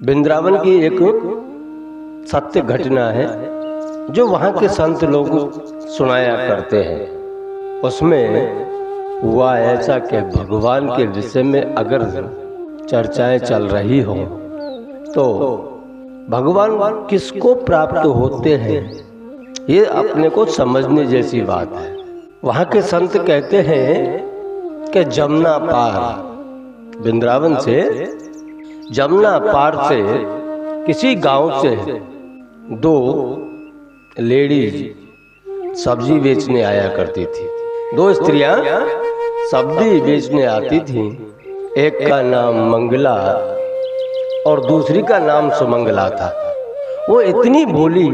वृंदावन की एक सत्य घटना है जो वहाँ के संत लोग सुनाया करते हैं। उसमें हुआ ऐसा कि भगवान के विषय में अगर चर्चाएं चल रही हो तो भगवान किसको प्राप्त होते हैं ये अपने को समझने जैसी बात है। वहाँ के संत कहते हैं कि जमुना पार, वृंदावन से जमुना पार से किसी गांव से दो लेडीज सब्जी बेचने आया करती थी। दो स्त्रियां सब्जी बेचने आती थीं। एक का नाम मंगला और दूसरी का नाम सुमंगला था। वो इतनी बोली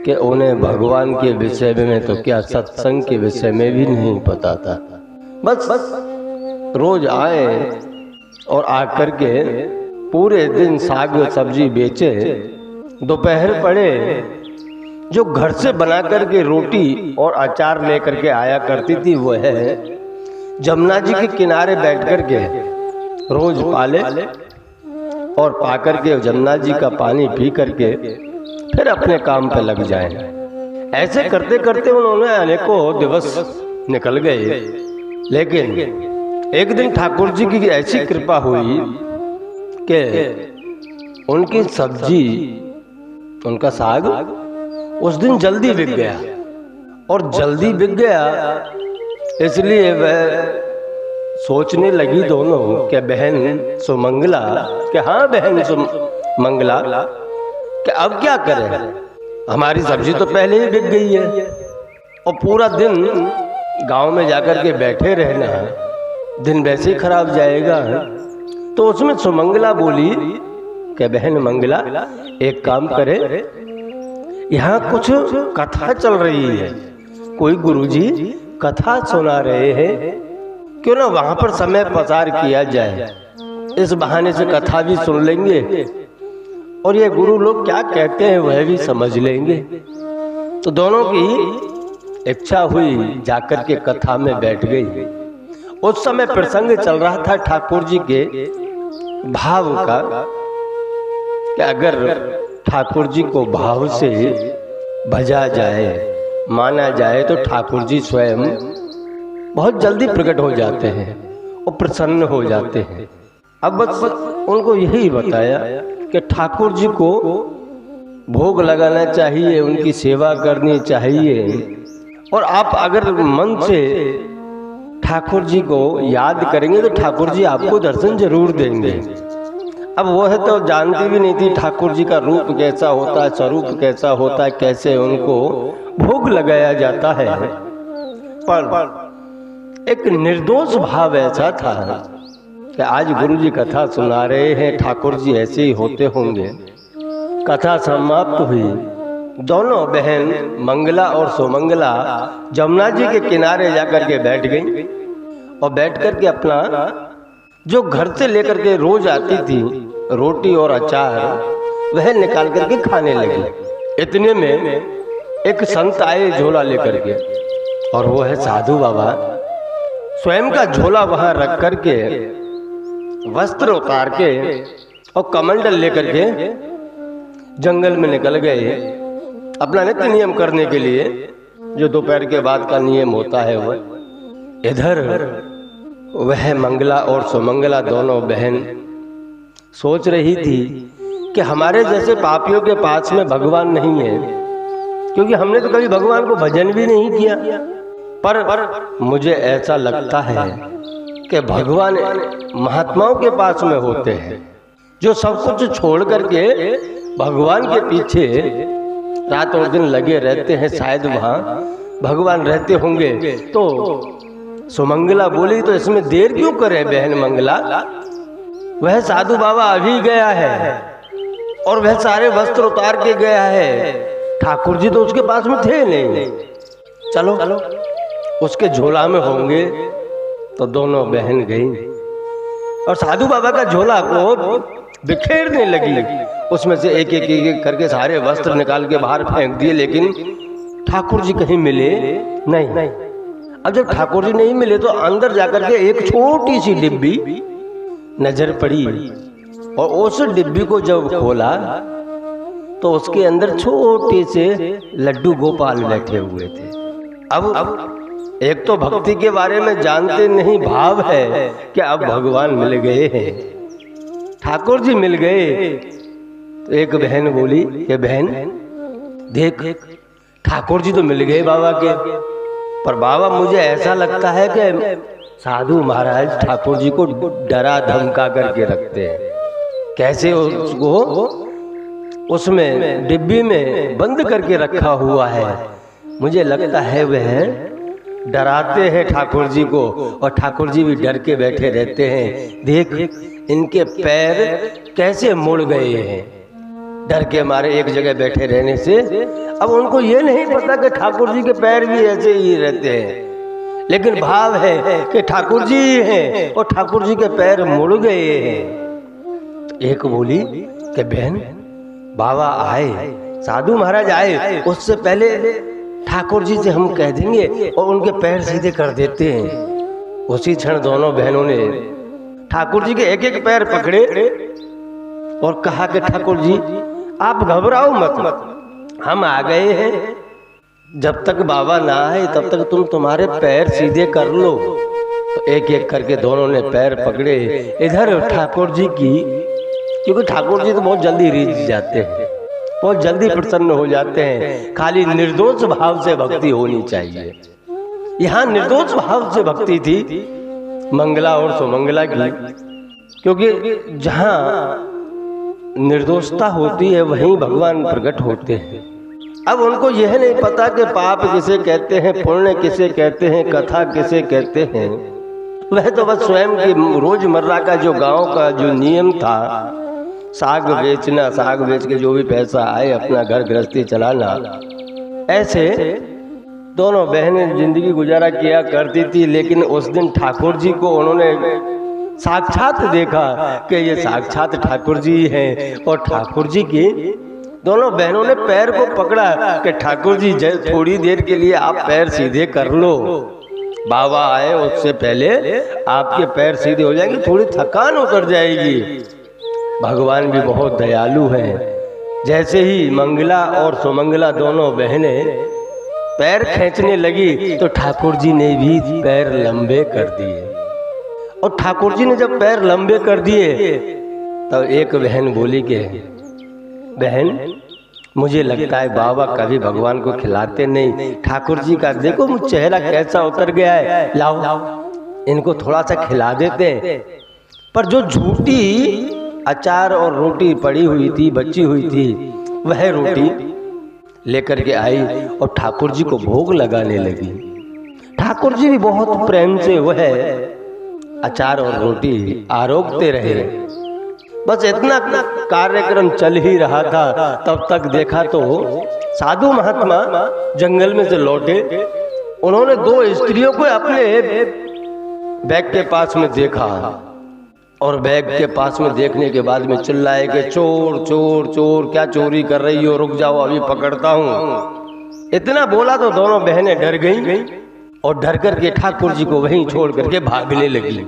कि उन्हें भगवान के विषय में तो क्या सत्संग के विषय में भी नहीं पता था। बस रोज आए और आकर के पूरे दिन साग सब्जी बेचे। दोपहर पड़े जो घर से बना करके रोटी और अचार लेकर के आया करती थी वो है जमुना जी के किनारे बैठ करके रोज पाले और पाकर के जमुना जी का पानी पी करके फिर अपने काम पे लग जाएं। ऐसे करते करते उन्होंने अनेकों दिवस निकल गए। लेकिन एक दिन ठाकुर जी की ऐसी कृपा हुई कि उनकी सब्जी, उनका साग उस दिन जल्दी बिक गया। और जल्दी बिक गया इसलिए वह सोचने लगी दोनों कि बहन सुमंगला, कि हाँ बहन सुमंगला, कि अब क्या करें, हमारी सब्जी तो पहले ही बिक गई है और पूरा दिन गांव में जाकर के बैठे रहना है, दिन वैसे ही खराब जाएगा। तो उसमें सुमंगला बोली कि बहन मंगला एक काम करे, यहाँ कुछ कथा चल रही है, कोई गुरुजी कथा सुना रहे हैं, क्यों ना वहां पर समय पसार किया जाए। इस बहाने से कथा भी सुन लेंगे और ये गुरु लोग क्या कहते हैं वह भी समझ लेंगे। तो दोनों की इच्छा हुई, जाकर के कथा में बैठ गई। उस समय प्रसंग चल रहा था ठाकुर जी के भाव का कि अगर ठाकुर जी को भाव से भजा जाए, माना जाए तो ठाकुर जी स्वयं बहुत जल्दी प्रकट हो जाते हैं और प्रसन्न हो जाते हैं। अब बस उनको यही बताया कि ठाकुर जी को भोग लगाना चाहिए, उनकी सेवा करनी चाहिए और आप अगर मन से ठाकुर जी को याद करेंगे तो ठाकुर जी आपको दर्शन जरूर देंगे। अब वह तो जानती भी नहीं थी ठाकुर जी का रूप कैसा होता है, स्वरूप कैसा होता है, कैसे उनको भोग लगाया जाता है। पर एक निर्दोष भाव ऐसा था कि आज गुरु जी कथा सुना रहे हैं, ठाकुर जी ऐसे ही होते होंगे। कथा समाप्त हुई। दोनों बहन मंगला और सुमंगला जमुना जी के किनारे जाकर के बैठ गई और बैठ कर के अपना जो घर से लेकर के रोज आती थी रोटी और अचार वह निकाल करके खाने लगी। इतने में एक संत आए झोला लेकर के, और वो है साधु बाबा। स्वयं का झोला वहां रख करके वस्त्र उतार के और कमंडल लेकर के जंगल में निकल गए अपना नित्य नियम करने के लिए, जो दोपहर के बाद का नियम होता है। वह इधर वह मंगला और सुमंगला दोनों बहन सोच रही थी कि हमारे जैसे पापियों के पास में भगवान नहीं है, क्योंकि हमने तो कभी भगवान को भजन भी नहीं किया। पर मुझे ऐसा लगता है कि भगवान महात्माओं के पास में होते हैं, जो सब कुछ छोड़ करके भगवान के पीछे रात और दिन लगे रहते हैं। शायद वहाँ भगवान रहते होंगे। तो सुमंगला बोली तो इसमें देर क्यों करे बहन मंगला, वह साधु बाबा अभी गया है और वह सारे वस्त्र उतार के गया है, ठाकुर जी तो उसके पास में थे नहीं, चलो उसके झोला में होंगे। तो दोनों बहन गई और साधु बाबा का झोला को बिखेरने लगी। उसमें से एक एक करके सारे वस्त्र निकाल के बाहर फेंक दिए, लेकिन ठाकुर जी कहीं मिले नहीं। अब जब ठाकुर जी नहीं मिले तो अंदर जाकर के एक छोटी सी डिब्बी नजर पड़ी और उस डिब्बी को जब खोला तो उसके अंदर छोटे से लड्डू गोपाल बैठे हुए थे। अब एक तो भक्ति के बारे में जानते नहीं, भाव है कि अब भगवान मिल गए हैं, ठाकुर जी मिल गए। तो एक बहन बोली कि बहन देख, ठाकुर जी तो मिल गए बाबा के, पर बाबा मुझे ऐसा लगता है कि साधु महाराज ठाकुर जी को डरा धमका करके रखते हैं। कैसे उसको उसमें डिब्बी में बंद करके रखा हुआ है, मुझे लगता है वह डराते हैं ठाकुर जी को, और ठाकुर जी भी डर के बैठे रहते हैं। देख इनके पैर कैसे मुड़ गए हैं, डर के मारे एक जगह बैठे रहने से। अब उनको ये नहीं पता कि ठाकुर जी के पैर भी ऐसे ही रहते हैं, लेकिन भाव है कि ठाकुर जी हैं और ठाकुर जी के पैर मुड़ गए हैं। एक बोली कि बहन बाबा आए, साधु महाराज आए, उससे पहले ठाकुर जी से हम कह देंगे और उनके पैर सीधे कर देते हैं। उसी क्षण दोनों बहनों ने ठाकुर जी के एक एक पैर पकड़े और कहा कि ठाकुर जी आप घबराओ मत, हम आ गए हैं, जब तक बाबा ना आए तब तक तुम तुम्हारे पैर सीधे कर लो। तो एक एक करके दोनों ने पैर पकड़े। इधर ठाकुर जी की, क्योंकि ठाकुर जी तो बहुत जल्दी रीझ जाते हैं, बहुत जल्दी प्रसन्न हो जाते हैं, खाली निर्दोष भाव से भक्ति होनी चाहिए। यहाँ निर्दोष भाव से भक्ति थी मंगला और सुमंगला की, क्योंकि जहाँ निर्दोषता होती है वहीं भगवान प्रकट होते हैं। अब उनको यह नहीं पता कि पाप किसे कहते हैं, पुण्य किसे कहते हैं, कथा किसे कहते हैं। वह तो बस स्वयं की रोजमर्रा का जो गांव का जो नियम था, साग बेचना, साग बेच के जो भी पैसा आए अपना घर गृहस्थी चलाना, ऐसे दोनों बहनें जिंदगी गुजारा किया करती थी। लेकिन उस दिन ठाकुर जी को उन्होंने साक्षात देखा कि ये साक्षात ठाकुर जी हैं, और ठाकुर जी की दोनों बहनों ने पैर को पकड़ा कि ठाकुर जी थोड़ी देर के लिए आप पैर सीधे कर लो, बाबा आए उससे पहले आपके पैर सीधे हो जाएंगे, थोड़ी थकान उतर जाएगी। भगवान भी बहुत दयालु हैं। जैसे ही मंगला और सुमंगला दोनों बहनें पैर खींचने लगी तो ठाकुर जी ने भी पैर लंबे कर दिए, और ठाकुर जी ने जब पैर लंबे कर दिए तब एक बहन बोली कि बहन मुझे लगता है बाबा कभी भगवान को खिलाते नहीं, ठाकुर जी का देखो मुझ चेहरा कैसा उतर गया है, लाओ इनको थोड़ा सा खिला देते हैं। पर जो झूठी अचार और रोटी पड़ी हुई थी, बची हुई थी, वह रोटी लेकर के आई और ठाकुर जी को भोग लगाने लगी। ठाकुर जी भी बहुत प्रेम से वह अचार और रोटी आरोगते रहे। बस इतना कार्यक्रम चल ही रहा था, तब तक देखा तो साधु महात्मा जंगल में से लौटे। उन्होंने दो स्त्रियों को अपने बैग के पास में देखा, और बैग के पास में देखने के बाद में चिल्लाए कि चोर चोर चोर, क्या चोरी कर रही हो, रुक जाओ अभी पकड़ता हूँ। इतना बोला तो दोनों बहनें डर गईं और डर करके ठाकुर जी को वहीं छोड़ करके भागने लगी।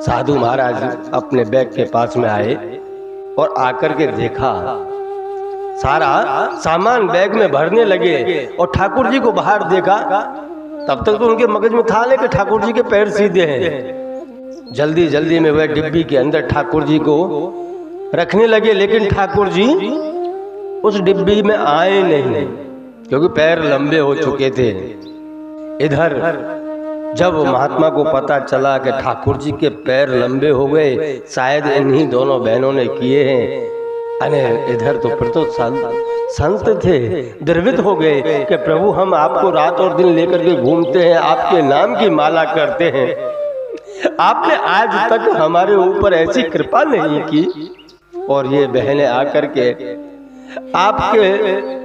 साधु महाराज अपने बैग के पास में आए और आकर के देखा, सारा सामान बैग में भरने लगे और ठाकुर जी को बाहर देखा। तब तक तो उनके मगज में था कि ठाकुर जी के पैर सीधे हैं। जल्दी जल्दी में वह डिब्बी के अंदर ठाकुर जी को रखने लगे, लेकिन ठाकुर जी उस डिब्बी में आए नहीं, क्योंकि पैर लंबे हो चुके थे। इधर जब महात्मा को पता चला कि ठाकुर जी के पैर लंबे हो गए, शायद इन्हीं दोनों बहनों ने किए हैं, अरे इधर तो फिर तो संत थे, द्रवित हो गए कि प्रभु हम आपको रात और दिन लेकर के घूमते हैं, आपके नाम की माला करते हैं, आपने आज तक हमारे ऊपर ऐसी कृपा नहीं की। और ये बहनें आकर के आपके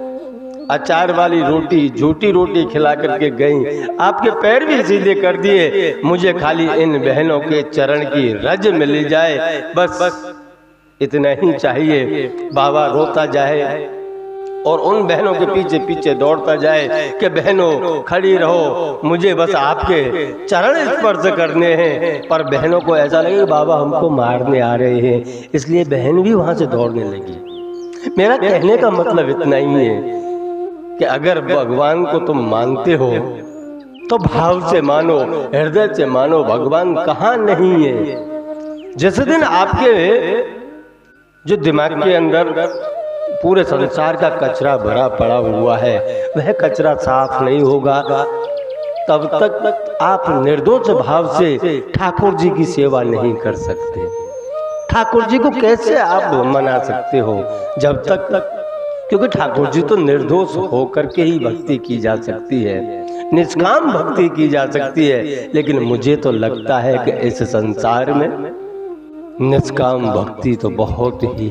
अचार वाली रोटी, झूठी रोटी खिला करके गई, आपके पैर भी सीधे कर दिए। मुझे खाली इन बहनों के चरण की रज मिल जाए, बस इतना ही चाहिए। बाबा रोता जाए और उन बहनों के पीछे पीछे दौड़ता जाए कि बहनों खड़ी रहो, मुझे बस आपके चरण स्पर्श करने हैं। पर बहनों को ऐसा लगे बाबा हमको मारने आ रहे हैं, इसलिए बहन भी वहां से दौड़ने लगी। मेरा कहने का मतलब इतना ही है कि अगर भगवान को तुम मानते हो तो भाव से मानो, हृदय से मानो। भगवान कहाँ नहीं है। जिस दिन आपके जो दिमाग के अंदर पूरे संसार का कचरा भरा पड़ा हुआ है, वह कचरा साफ नहीं होगा, तब तक आप निर्दोष भाव से ठाकुर जी की सेवा नहीं कर सकते। ठाकुर जी को कैसे आप मना सकते हो जब तक, क्योंकि ठाकुर जी तो निर्दोष होकर के ही भक्ति की जा सकती है, निष्काम भक्ति की जा सकती है। लेकिन मुझे तो लगता है कि इस संसार में निष्काम भक्ति तो बहुत ही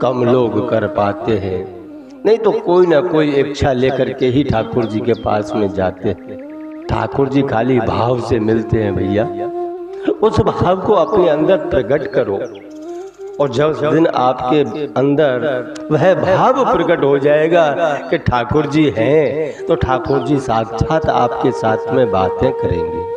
कम लोग कर पाते हैं। नहीं तो कोई ना कोई इच्छा लेकर के ही ठाकुर जी के पास में जाते हैं। ठाकुर जी खाली भाव से मिलते हैं भैया। उस भाव को अपने अंदर प्रकट करो, और जब दिन आपके अंदर वह भाव प्रकट हो जाएगा कि ठाकुर जी हैं, तो ठाकुर जी साक्षात आपके साथ में बातें करेंगे।